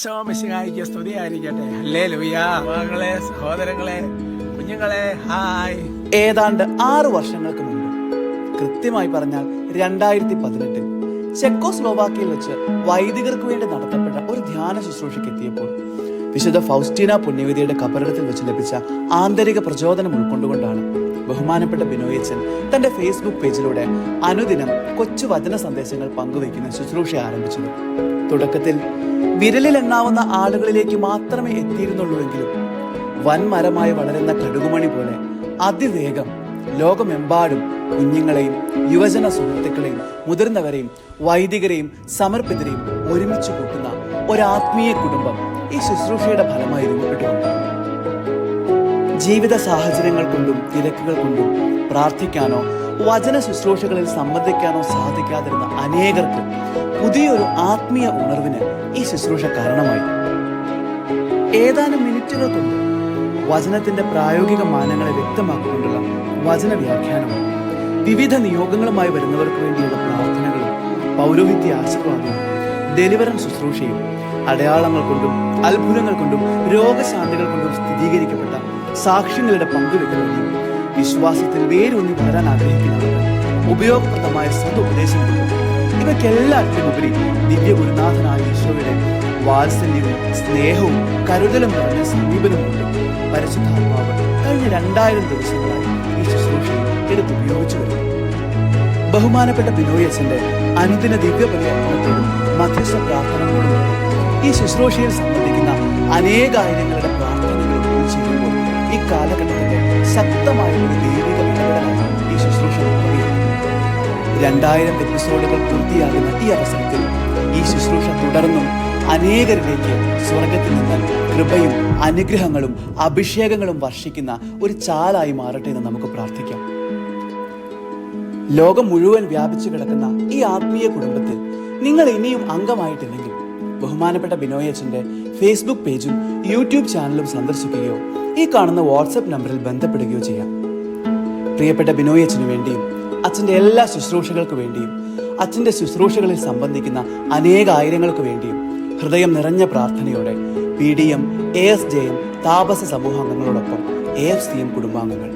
മിശിഹായിക്ക് സ്തുതിയായിരിക്കട്ടെ. ഹല്ലേലൂയ. മകളെ, സഹോദരങ്ങളെ, കുഞ്ഞുങ്ങളെ, ഹായ്. ഏതാണ്ട് 6 വർഷങ്ങൾക്ക് മുമ്പ്, കൃത്യമായി പറഞ്ഞാൽ 2018 ചെക്കോസ്ലോവാക്കിയയിൽ വെച്ച് വൈദികർക്ക് വേണ്ടി നടത്തപ്പെട്ട ഒരു ധ്യാന ശുശ്രൂഷയ്ക്ക് എത്തിയപ്പോൾ വിശുദ്ധ ഫൗസ്റ്റീന പുണ്യവതിയുടെ കബറിടത്തിൽ വെച്ച് ലഭിച്ച ആന്തരിക പ്രചോദനം ഉൾക്കൊണ്ടുകൊണ്ടാണ് ബഹുമാനപ്പെട്ട ബിനോയച്ചൻ തന്റെ ഫേസ്ബുക്ക് പേജിലൂടെ അനുദിനം കൊച്ചു വചന സന്ദേശങ്ങൾ പങ്കുവയ്ക്കുന്ന ശുശ്രൂഷ ആരംഭിച്ചത്. തുടക്കത്തിൽ വിരലിൽ എണ്ണാവുന്ന ആളുകളിലേക്ക് മാത്രമേ എത്തിയിരുന്നുള്ളൂവെങ്കിലും വൻമരമായി വളരുന്ന കടുകുമണി പോലെ അതിവേഗം ലോകമെമ്പാടും കുഞ്ഞുങ്ങളെയും യുവജന സുഹൃത്തുക്കളെയും മുതിർന്നവരെയും വൈദികരെയും സമർപ്പിതരെയും ഒരുമിച്ച് കൂട്ടുന്ന ഒരാത്മീയ കുടുംബം ഈ ശുശ്രൂഷയുടെ ഫലമായി രൂപപ്പെട്ടുകൊണ്ട് ജീവിത സാഹചര്യങ്ങൾ കൊണ്ടും തിരക്കുകൾ കൊണ്ടും പ്രാർത്ഥിക്കാനോ വചന ശുശ്രൂഷകളിൽ സംബന്ധിക്കാനോ സാധിക്കാതിരുന്ന അനേകർക്ക് പുതിയൊരു ആത്മീയ ഉണർവിന് ഈ ശുശ്രൂഷ കാരണമായി. ഏതാനും മിനിറ്റുകൾ കൊണ്ട് വചനത്തിന്റെ പ്രായോഗിക മാനങ്ങളെ വ്യക്തമാക്കിക്കൊണ്ടുള്ള വചന വ്യാഖ്യാനവും വിവിധ നിയോഗങ്ങളുമായി വരുന്നവർക്ക് വേണ്ടിയുള്ള പ്രാർത്ഥനകളും പൗരോഹിത്യ ആശീർവാദവും ഡെലിവറൻസ് ശുശ്രൂഷയും അടയാളങ്ങൾ കൊണ്ടും അത്ഭുതങ്ങൾ കൊണ്ടും രോഗശാന്തികൾ കൊണ്ടും സ്ഥിരീകരിക്കപ്പെട്ട സാക്ഷ്യങ്ങളുടെ പങ്കുവെക്കലുകയും വിശ്വാസത്തിൽ വേരൂന്നി വളരാൻ ആഗ്രഹിക്കുന്നവർക്ക് ഉപയോഗപ്രദമായ സതുപദേശം കൊണ്ടും ഇവയ്ക്കെല്ലാറ്റിനുപരി ദിവ്യ ഗുരുനാഥനായ ഈശോയുടെ വാത്സല്യവും സ്നേഹവും കരുതലും നിറഞ്ഞ സമീപനം കൊണ്ടും പരിശുദ്ധാത്മാവ് കഴിഞ്ഞ 2000 ദിവസങ്ങളായി ഈ ശുശ്രൂഷയിൽ എടുത്തുപയോഗിച്ചു വരുന്നു. ബഹുമാനപ്പെട്ട ബിനോയച്ചന്റെ അനുദിന ദിവ്യ പരിവർത്തനത്തോടും മധ്യസ്ഥ പ്രാർത്ഥനകളോടും ഈ ശുശ്രൂഷയിൽ സംബന്ധിക്കുന്ന അനേകായിരങ്ങളുടെ പ്രാർത്ഥനകളും ചെയ്യുമ്പോൾ ഈ കാലഘട്ടത്തിന്റെ ശക്തമായ ഒരു ദൈവിക ഇടപെടലാണ് ഈ ശുശ്രൂഷ നിർവഹിക്കുന്നത്. 2000 എപ്പിസോഡുകൾ പൂർത്തിയാകുന്ന ഈ അവസരത്തിൽ ഈ ശുശ്രൂഷ തുടർന്നും അനേകരിലേക്ക് സ്വർഗത്തിൽ നിന്ന് കൃപയും അനുഗ്രഹങ്ങളും അഭിഷേകങ്ങളും വർഷിക്കുന്ന ഒരു ചാലായി മാറട്ടെ എന്ന് നമുക്ക് പ്രാർത്ഥിക്കാം. ലോകം മുഴുവൻ വ്യാപിച്ചു കിടക്കുന്ന ഈ ആത്മീയ കുടുംബത്തിൽ നിങ്ങൾ ഇനിയും അംഗമായിട്ടില്ലെങ്കിൽ ബഹുമാനപ്പെട്ട ബിനോയച്ചന്റെ ഫേസ്ബുക്ക് പേജും യൂട്യൂബ് ചാനലും സന്ദർശിക്കുകയോ ഈ കാണുന്ന വാട്സപ്പ് നമ്പറിൽ ബന്ധപ്പെടുകയോ ചെയ്യാം. പ്രിയപ്പെട്ട ബിനോയച്ചന് വേണ്ടിയും അച്ഛൻ്റെ എല്ലാ ശുശ്രൂഷകൾക്ക് വേണ്ടിയും അച്ഛൻ്റെ ശുശ്രൂഷകളിൽ സംബന്ധിക്കുന്ന അനേകായിരങ്ങൾക്ക് വേണ്ടിയും ഹൃദയം നിറഞ്ഞ പ്രാർത്ഥനയോടെ PDM ASJM താപസ സമൂഹാംഗങ്ങളോടൊപ്പം AFCM കുടുംബാംഗങ്ങൾ